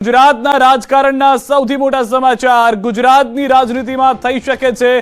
ગુજરાતના રાજકારણના સૌથી મોટા સમાચાર ગુજરાતની રાજનીતિમાં થઈ શકે છે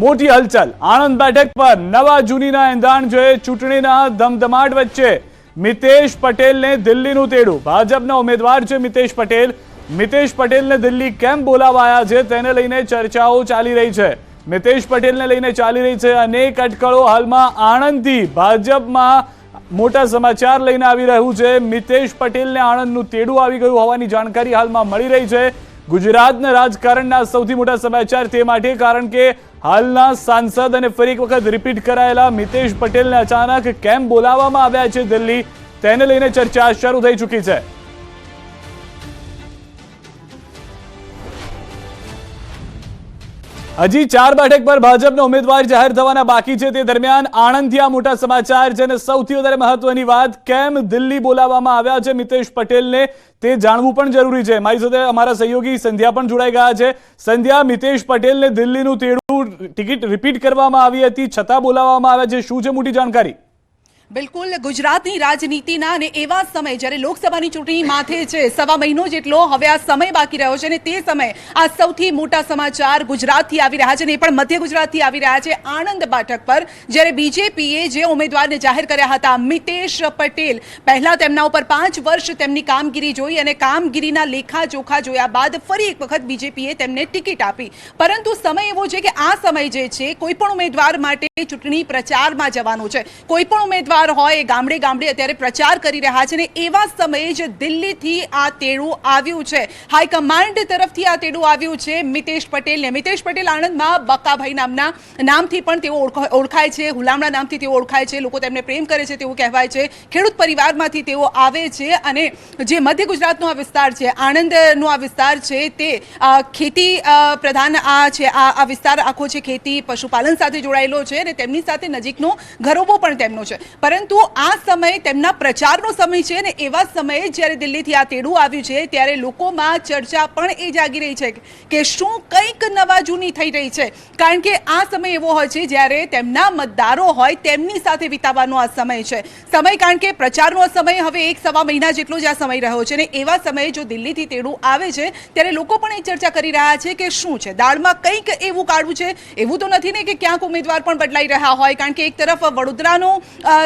મોટી હલચલ। આણંદ બેઠક પર નવા જૂનીના એંધાણ જોઈ ચૂંટણીના ધમધમાટ વચ્ચે મિતેશ પટેલને દિલ્હીનું તેડું। ભાજપના ઉમેદવાર છે મિતેશ પટેલને દિલ્હી કેમ બોલાવાયા છે તેને લઈને ચર્ચાઓ ચાલી રહી છે। મિતેશ પટેલને લઈને ચાલી રહી છે અનેક અટકળો। હાલમાં આણંદથી ભાજપમાં મોટા સમાચાર લઈને આવી રહ્યું છે। મિતેશ પટેલને આણંદનું તેડું આવી ગયું હોવાની જાણકારી હાલમાં મળી રહી છે। ગુજરાતના રાજકારણના સૌથી મોટા સમાચાર તે માટે કારણ કે હાલના સાંસદ અને ફરી એક વખત રિપીટ કરાયેલા મિતેશ પટેલને અચાનક કેમ બોલાવવામાં આવ્યા છે દિલ્હી તેને લઈને ચર્ચા શરૂ થઈ ચૂકી છે। હજી 4 બેઠક પર ભાજપના ઉમેદવાર જાહેર થવાના બાકી છે। તે દરમિયાન આણંદથી આ મોટા સમાચાર છે અને સૌથી વધારે મહત્વની વાત કેમ દિલ્હી બોલાવવામાં આવ્યા છે મિતેશ પટેલને તે જાણવું પણ જરૂરી છે। મારી સાથે અમારા સહયોગી સંધ્યા પણ જોડાઈ ગયા છે। સંધ્યા, મિતેશ પટેલને દિલ્હીનું તેડું ટિકિટ રિપીટ કરવામાં આવી હતી છતાં બોલાવવામાં આવ્યા છે, શું છે મોટી જાણકારી? બિલકુલ, ગુજરાતની રાજનીતિના અને એવા સમય જ્યારે લોકસભાની ચૂંટણી માથે છે, સવા મહિનો જેટલો હવે આ સમય બાકી રહ્યો છે અને તે સમય આ સૌથી મોટા સમાચાર ગુજરાતથી આવી રહ્યા છે અને એ પણ મધ્ય ગુજરાતથી આવી રહ્યા છે। આણંદ બેઠક પર જ્યારે બીજેપીએ જે ઉમેદવારને જાહેર કર્યા હતા મિતેશ પટેલ, પહેલા તેમના ઉપર 5 વર્ષ તેમની કામગીરી જોઈ અને કામગીરીના લેખા જોખા જોયા બાદ ફરી એક વખત બીજેપીએ તેમને ટિકિટ આપી। પરંતુ સમય એવો છે કે આ સમય જે છે કોઈ પણ ઉમેદવાર માટે ચૂંટણી પ્રચારમાં જવાનું છે, કોઈ પણ ઉમેદવાર હોય ગામડે ગામડે અત્યારે પ્રચાર કરી રહ્યા છે અને એવા સમયે જ દિલ્હીથી આ તેડું આવ્યું છે, હાઈકમાન્ડ તરફથી આ તેડું આવ્યું છે મિતેશ પટેલને। મિતેશ પટેલ આણંદમાં બકાભાઈ નામના નામથી પણ તેઓ ઓળખાય છે, હુલામણા નામથી તેઓ ઓળખાય છે, લોકો તેમને પ્રેમ કરે છે તેવું કહેવાય છે। ખેડૂત પરિવારમાંથી તેઓ આવે છે અને જે મધ્ય ગુજરાતનો આ વિસ્તાર છે, આણંદનો આ વિસ્તાર છે તે ખેતી પ્રધાન છે, આ વિસ્તાર આખો છે ખેતી પશુપાલન સાથે જોડાયેલો છે અને તેમની સાથે નજીકનો ઘરોબો પણ તેમનો છે। પરંતુ આ સમય તેમના પ્રચારનો સમય છે અને એવા સમયે જ્યારે દિલ્હીથી આ તેડું આવ્યું છે ત્યારે લોકોમાં ચર્ચા પણ એ જાગી રહી છે કે શું કંઈક નવા જૂની થઈ રહી છે, કારણ કે આ સમય એવો હોય છે જ્યારે તેમના મતદારો હોય તેમની સાથે વિતાવવાનો આ સમય છે। કારણ કે પ્રચારનો સમય હવે 1-1.5 મહિના જેટલો જ આ સમય રહ્યો છે અને એવા સમયે જો દિલ્હીથી તેડું આવે છે ત્યારે લોકો પણ એ ચર્ચા કરી રહ્યા છે કે શું છે દાળમાં કંઈક એવું કાઢવું છે। એવું તો નથી ને કે ક્યાંક ઉમેદવાર પણ બદલાઈ રહ્યા હોય, કારણ કે એક તરફ વડોદરાનો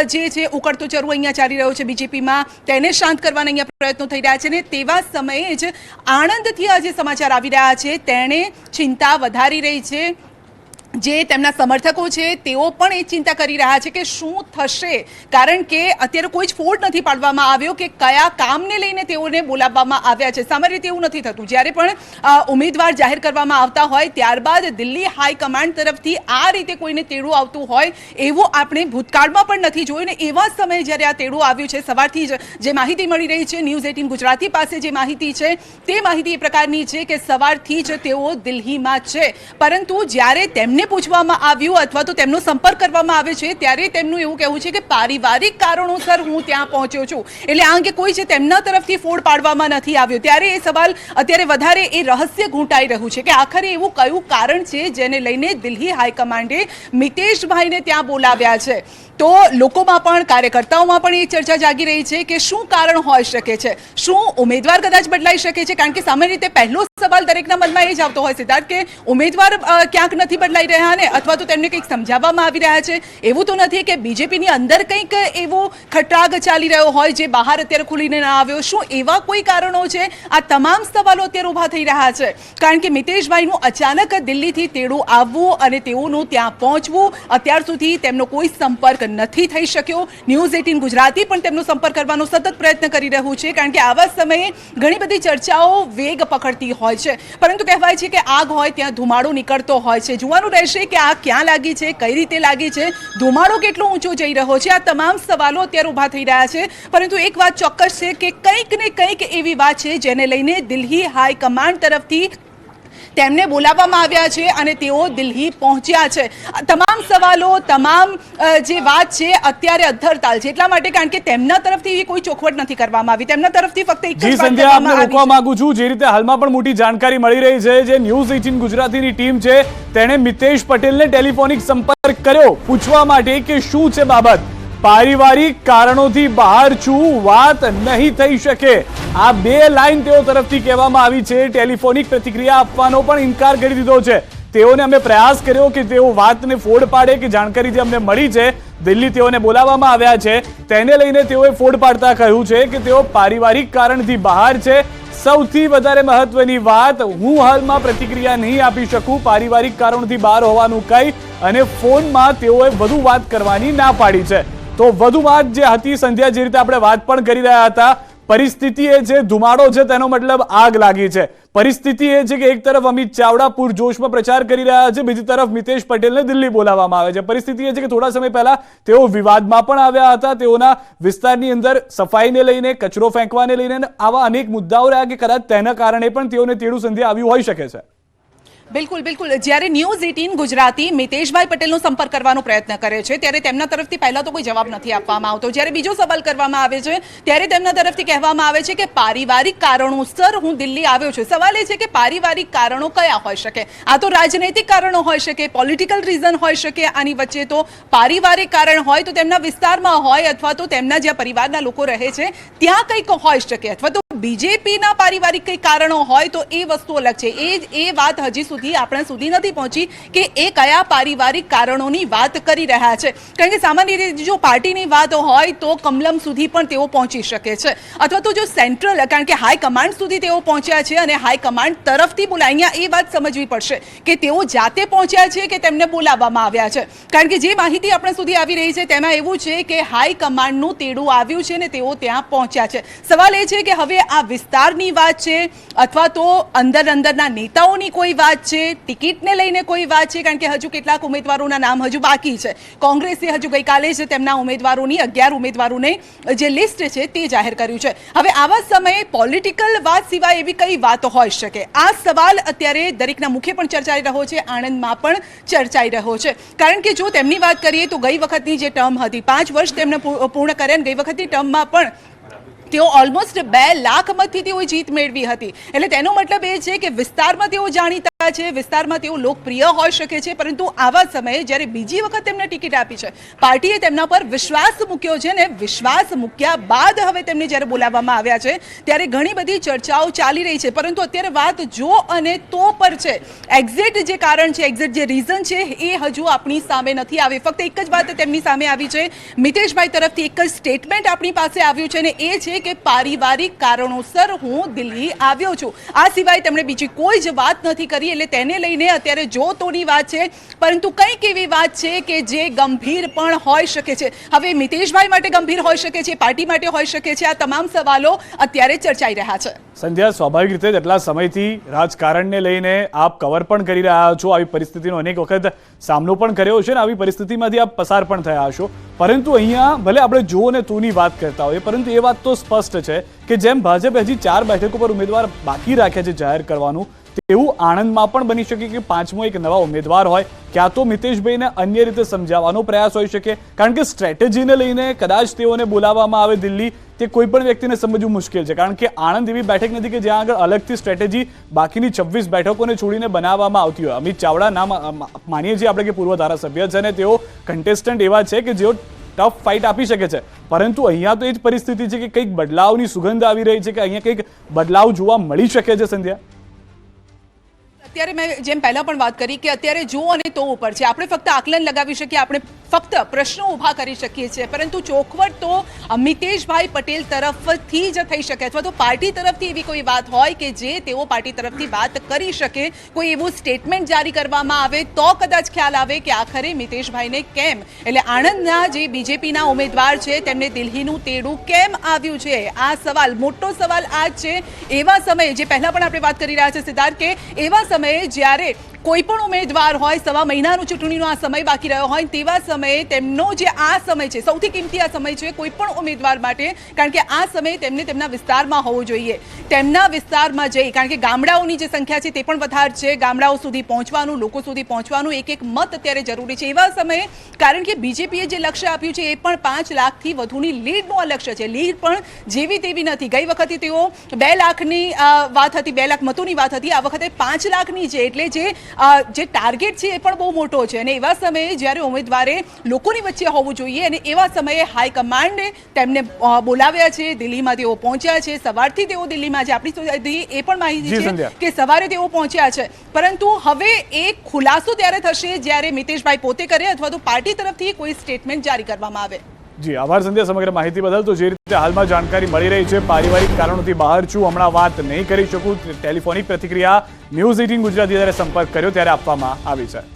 જે છે ઉકળતો ચરવો અહીંયા ચાલી રહ્યો છે બીજેપીમાં, તેને શાંત કરવાના અહીંયા પ્રયત્નો થઈ રહ્યા છે અને તેવા સમયે જ આણંદથી આ જે સમાચાર આવી રહ્યા છે તેણે ચિંતા વધારી રહી છે। જે તેમના સમર્થકો છે તેઓ પણ એ ચિંતા કરી રહ્યા છે કે શું થશે, કારણ કે અત્યારે કોઈ જ ફોડ નથી પાડવામાં આવ્યો કે કયા કામને લઈને તેઓને બોલાવવામાં આવ્યા છે। સામાન્ય રીતે એવું નથી થતું, જ્યારે પણ ઉમેદવાર જાહેર કરવામાં આવતા હોય ત્યારબાદ દિલ્હી હાઈકમાન્ડ તરફથી આ રીતે કોઈને તેડું આવતું હોય એવું આપણે ભૂતકાળમાં પણ નથી જોયું ને એવા સમયે જ્યારે આ તેડું આવ્યું છે, સવારથી જ જે માહિતી મળી રહી છે ન્યૂઝ 18 ગુજરાતી પાસે જે માહિતી છે તે માહિતી એ પ્રકારની છે કે સવારથી જ તેઓ દિલ્હીમાં છે, પરંતુ જ્યારે તેમને પૂછવામાં આવ્યું અથવા તો તેમનો સંપર્ક કરવામાં આવે છે ત્યારે તેમનું એવું કહેવું છે કે પારિવારિક કારણોસર હું ત્યાં પહોંચ્યો છું, એટલે આ અંગે કોઈ છે તેમના તરફથી ફોડ પાડવામાં નથી આવ્યો। ત્યારે એ સવાલ અત્યારે વધારે એ રહસ્ય ઘૂંટાઈ રહ્યું છે કે આખરે એવું કયું કારણ છે જેને લઈને દિલ્હી હાઈકમાન્ડે મિતેશભાઈને ત્યાં બોલાવ્યા છે। તો લોકોમાં પણ કાર્યકર્તાઓમાં પણ એ ચર્ચા જાગી રહી છે કે શું કારણ હોઈ શકે છે, શું ઉમેદવાર કદાચ બદલાઈ શકે છે, કારણ કે સામાન્ય રીતે પહેલો સવાલ દરેકના મનમાં એ જ આવતો હોય સિદ્ધાર્થ કે ઉમેદવાર ક્યાંક નથી બદલાઈ રહ્યા ને અથવા તો તેમને કંઈક સમજાવવામાં આવી રહ્યા છે। એવું તો નથી કે બીજેપીની અંદર કંઈક એવો ખટરાગ ચાલી રહ્યો હોય જે બહાર અત્યારે ખુલીને ના આવ્યો, શું એવા કોઈ કારણો છે? આ તમામ સવાલો અત્યારે ઊભા થઈ રહ્યા છે, કારણ કે મિતેશભાઈનું અચાનક દિલ્હીથી તેડું આવવું અને તેઓનું ત્યાં પહોંચવું, અત્યાર સુધી તેમનો કોઈ સંપર્ક નથી થઈ શક્યો। ન્યૂઝ 18 ગુજરાતી પણ તેમનો સંપર્ક કરવાનો સતત પ્રયત્ન કરી રહ્યું છે, કારણ કે આવા સમયે ઘણી બધી ચર્ચાઓ વેગ પકડતી હોય છે, પરંતુ કહેવાય છે કે આગ હોય ત્યાં ધુમાડો નીકળતો હોય છે। જોવાનું રહેશે કે આ ક્યાં લાગી છે, કઈ રીતે લાગી છે, ધુમાડો કેટલો ઊંચો જઈ રહ્યો છે, આ તમામ સવાલો અત્યારે ઊભા થઈ રહ્યા છે। પરંતુ એક વાત ચોક્કસ છે કે કંઈક ને કંઈક એવી વાત છે જેને લઈને દિલ્હી હાઈકમાન્ડ તરફથી તેમને બોલાવવામાં આવ્યા છે અને તેઓ દિલ્હી પહોંચ્યા છે। તમામ સવાલો, તમામ જે વાત છે અત્યારે અધ્ધરતાલ છે, એટલા માટે કારણ કે તેમના તરફથી કોઈ ચોખવટ નથી કરવામાં આવી, તેમના તરફથી ફક્ત એક જ વાત કરવામાં આવી। રોકવા માંગુ છું, જે રીતે હાલમાં પણ મોટી જાણકારી મળી રહી છે, જે ન્યૂઝ 18 ગુજરાતીની ટીમ છે તેણે મિતેશ પટેલને ટેલિફોનિક સંપર્ક કર્યો પૂછવા માટે કે શું છે બાબત, પારિવારિક કારણોથી બહાર છું, વાત નહીં થઈ શકે. આ બે લાઈન તેઓ તરફથી કહેવામાં આવી છે. ટેલિફોનિક પ્રતિક્રિયા આપવાનો પણ ઇનકાર કરી દીધો છે. તેઓને અમે પ્રયાસ કર્યો કે તેઓ વાતને ફોડ પાડે કે જાણકારી જે અમને મળી છે, દિલ્હી તેઓને બોલાવવામાં આવ્યા છે, તેને લઈને તેઓએ ફોડ પાડતા કહ્યું છે કે તેઓ પારિવારિક કારણથી બહાર છે. સૌથી વધારે મહત્વની વાત, હું હાલમાં પ્રતિક્રિયા નહીં આપી શકું, પારિવારિક કારણોથી બહાર હોવાનું કહી અને ફોનમાં તેઓએ વધુ વાત કરવાની ના પાડી છે. તો વધુ વાત જે હતી સંધ્યા, જે રીતે આપણે વાત પણ કરી રહ્યા હતા, પરિસ્થિતિ એ છે ધુમાડો છે, તેનો મતલબ આગ લાગી છે. પરિસ્થિતિ એ છે કે એક તરફ અમિત ચાવડા પૂરજોશમાં પ્રચાર કરી રહ્યા છે, બીજી તરફ મિતેશ પટેલને દિલ્હી બોલાવવામાં આવે છે. પરિસ્થિતિ એ છે કે થોડા સમય પહેલા તેઓ વિવાદમાં પણ આવ્યા હતા. તેઓના વિસ્તારની અંદર સફાઈને લઈને, કચરો ફેંકવાને લઈને આવા અનેક મુદ્દાઓ રહ્યા કે કદાચ તેના કારણે પણ તેઓને તેડું સંધ્યા આવ્યું હોઈ શકે છે. બિલકુલ બિલકુલ. જ્યારે ન્યૂઝ 18 ગુજરાતી મિતેશભાઈ પટેલનો સંપર્ક કરવાનો પ્રયત્ન કરે છે ત્યારે તેમના તરફથી પહેલા તો કોઈ જવાબ નથી આપવામાં આવતો. જ્યારે બીજો સવાલ કરવામાં આવે છે ત્યારે તેમના તરફથી કહેવામાં આવે છે કે પારિવારિક કારણોસર હું દિલ્હી આવ્યો છું. સવાલ એ છે કે પારિવારિક કારણો કયા હોઈ શકે? આ તો રાજનૈતિક કારણો હોઈ શકે, પોલિટિકલ રીઝન હોઈ શકે. આની વચ્ચે તો પારિવારિક કારણ હોય તો તેમના વિસ્તારમાં હોય, અથવા તો તેમના જ્યાં પરિવારના લોકો રહે છે ત્યાં કંઈક હોઈ શકે, અથવા તો બીજેપીના પારિવારિક કંઈક કારણો હોય તો એ વસ્તુ અલગ છે. એ વાત હજી સુધી આપણા સુધી નથી પહોંચી કે એ કયા પારિવારિક કારણોની વાત કરી રહ્યા છે. કારણ કે સામાન્ય રીતે જો પાર્ટીની વાત હોય તો કમલમ સુધી પણ તેઓ પહોંચી શકે છે, અથવા તો જો સેન્ટ્રલ, કારણ કે હાઈકમાન્ડ સુધી તેઓ પહોંચ્યા છે અને હાઈકમાન્ડ તરફથી બોલાય. અહીંયા એ વાત સમજવી પડશે કે તેઓ જાતે પહોંચ્યા છે કે તેમને બોલાવવામાં આવ્યા છે. કારણ કે જે માહિતી આપણા સુધી આવી રહી છે તેમાં એવું છે કે હાઈકમાન્ડનું તેડું આવ્યું છે અને તેઓ ત્યાં પહોંચ્યા છે. સવાલ એ છે કે હવે આ વિસ્તારની વાત છે અથવા તો અંદરના નેતાઓની કોઈ વાત છે, ટિકિટને લઈને કોઈ વાત છે? કારણ કે હજુ કેટલાક ઉમેદવારોના નામ હજુ બાકી છે. કોંગ્રેસે હજુ ગઈકાલે જ તેમના ઉમેદવારોની 11 ઉમેદવારોને જે લિસ્ટ છે તે જાહેર કર્યું છે. હવે આવા સમયે પોલિટિકલ વાત સિવાય એવી કઈ વાતો હોઈ શકે? આ સવાલ અત્યારે દરેકના મુખે પણ ચર્ચાઈ રહ્યો છે, આણંદમાં પણ ચર્ચાઈ રહ્યો છે. કારણ કે જો તેમની વાત કરીએ તો ગઈ વખતની જે ટર્મ હતી, 5 વર્ષ તેમણે પૂર્ણ કર્યા, ગઈ વખતની ટર્મમાં પણ તેઓ ઓલમોસ્ટ 2 લાખ મતથી તેઓએ જીત મેળવી હતી. એટલે તેનો મતલબ એ છે કે વિસ્તારમાં તેઓ જાણીતા છે, વિસ્તારમાં તેઓ લોકપ્રિય હોઈ શકે છે. પરંતુ આવા સમયે જ્યારે બીજી વખત તેમને ટિકિટ આપી છે, પાર્ટીએ તેમના પર વિશ્વાસ મૂક્યો છે ને વિશ્વાસ મૂક્યા બાદ હવે તેમને જ્યારે બોલાવવામાં આવ્યા છે ત્યારે ઘણી બધી ચર્ચાઓ ચાલી રહી છે. પરંતુ અત્યારે વાત જો અને તો પર છે. એક્ઝેક્ટ જે કારણ છે, એક્ઝેક્ટ જે રીઝન છે એ હજુ આપણી સામે નથી આવી. ફક્ત એક જ વાત તેમની સામે આવી છે, મિતેશભાઈ તરફથી એક જ સ્ટેટમેન્ટ આપણી પાસે આવ્યું છે અને એ છે કે પારિવારિક કારણોસર હું દિલ્હી આવ્યો છું. આ સિવાય તેમણે બીજી કોઈ જ વાત નથી કરી. એટલે તેને લઈને અત્યારે જો તોની વાત છે, પરંતુ કંઈક એવી વાત છે કે જે ગંભીર પણ હોઈ શકે છે. હવે મિતેશભાઈ માટે ગંભીર હોઈ શકે છે, પાર્ટી માટે હોઈ શકે છે. આ તમામ સવાલો અત્યારે ચર્ચાઈ રહ્યા છે. સંધ્યા, સ્વાભાવિક રીતે જેટલા સમયથી રાજકારણને લઈને આપ કવર પણ કરી રહ્યા છો, આવી પરિસ્થિતિનો અનેક વખત સામનો પણ કર્યો છે ને આવી પરિસ્થિતિમાંથી આપ પસાર પણ થયા હશો. પરંતુ અહીંયા ભલે આપણે જો ને તુંની વાત કરતા હોઈએ, પરંતુ એ વાત તો સ્પષ્ટ છે કે જેમ ભાજપે હજી 4 બેઠકો પર ઉમેદવાર બાકી રાખ્યા છે જાહેર કરવાનું, તેવું આણંદમાં પણ બની શકે કે 5મો એક નવા ઉમેદવાર હોય. ક્યાં તો મિતેશભાઈને અન્ય રીતે સમજાવવાનો પ્રયાસ હોઈ શકે, કારણ કે સ્ટ્રેટેજીને લઈને કદાચ તેઓને બોલાવવામાં આવે દિલ્હી, તે કોઈ પણ વ્યક્તિને સમજવું મુશ્કેલ છે. કારણ કે આણંદ એવી બેઠક નથી કે જ્યાં આગળ અલગથી સ્ટ્રેટેજી બાકીની 26 બેઠકોને છોડીને બનાવવામાં આવતી હોય. અમિત ચાવડા નામ માનીએ છીએ આપણે કે પૂર્વ ધારાસભ્ય છે અને તેઓ કન્ટેસ્ટન્ટ એવા છે કે જેઓ ટફ ફાઇટ આપી શકે છે. પરંતુ અહીંયા તો એ જ પરિસ્થિતિ છે કે કંઈક બદલાવની સુગંધ આવી રહી છે, કે અહીંયા કંઈક બદલાવ જોવા મળી શકે છે. સંધ્યા, અત્યારે મેં જેમ પહેલા પણ વાત કરી કે અત્યારે જો અને તો ઉપર છે. આપણે ફક્ત આકલન લગાવી શકીએ, આપણે ફક્ત પ્રશ્નો ઊભા કરી શકીએ છીએ, પરંતુ ચોખવટ તો મિતેશભાઈ પટેલ તરફથી જ થઈ શકે, અથવા તો પાર્ટી તરફથી એવી કોઈ વાત હોય કે જે તેઓ પાર્ટી તરફથી વાત કરી શકે, કોઈ એવું સ્ટેટમેન્ટ જારી કરવામાં આવે તો કદાચ ખ્યાલ આવે કે આખરે મિતેશભાઈને કેમ, એટલે આણંદના જે બીજેપીના ઉમેદવાર છે તેમને દિલ્હીનું તેડું કેમ આવ્યું છે, આ સવાલ, મોટો સવાલ આ જ છે. એવા સમયે જે પહેલા પણ આપણે વાત કરી રહ્યા છે સિદ્ધાર્થ, કે એવા સમયે જ્યારે કોઈ પણ ઉમેદવાર હોય, 1.5 મહિનાનું ચૂંટણીનો આ સમય બાકી રહ્યો હોય, તેવા સમયે તેમનો જે આ સમય છે સૌથી કિંમતી આ સમય છે કોઈ પણ ઉમેદવાર માટે. કારણ કે આ સમયે તેમને તેમના વિસ્તારમાં હોવો જોઈએ, તેમના વિસ્તારમાં જઈ, કારણ કે ગામડાઓની જે સંખ્યા છે તે પણ વધારે છે, ગામડાઓ સુધી પહોંચવાનું, લોકો સુધી પહોંચવાનું, એક એક મત અત્યારે જરૂરી છે. એવા સમયે કારણ કે બીજેપીએ જે લક્ષ્ય આપ્યું છે એ પણ 5 લાખથી વધુની લીડનું આ લક્ષ્ય છે. લીડ પણ જેવી તેવી નથી. ગઈ વખતે તેઓ 2 લાખની વાત હતી, 2 લાખ મતોની વાત હતી, આ વખતે 5 લાખની છે. એટલે જે જે ટાર્ગેટ છે એ પણ બહુ મોટો છે અને એવા સમયે જ્યારે ઉમેદવારે લોકોની વચ્ચે હોવું જોઈએ અને એવા સમયે હાઈકમાન્ડે તેમને બોલાવ્યા છે, દિલ્હીમાં તેઓ પહોંચ્યા છે, સવારથી તેઓ દિલ્હીમાં છે. આપણી સુધી એ પણ માહિતી જી છે સંધ્યા. કે સવારે તેઓ પહોંચ્યા છે, પરંતુ હવે એક ખુલાસો ત્યારે થશે જ્યારે મિતેશભાઈ પોતે કરે અથવા તો પાર્ટી તરફથી કોઈ સ્ટેટમેન્ટ જારી કરવામાં આવે. જી આભાર સંધ્યા સમગ્ર માહિતી બદલ. તો જે રીતે હાલમાં જાણકારી મળી રહી છે, પારિવારિક કારણોથી બહાર છું, હમણાં વાત નહીં કરી શકું, ટેલિફોનિક પ્રતિક્રિયા ન્યૂઝ 18 ગુજરાતી જ્યારે સંપર્ક કર્યો ત્યારે આપવામાં આવી છે.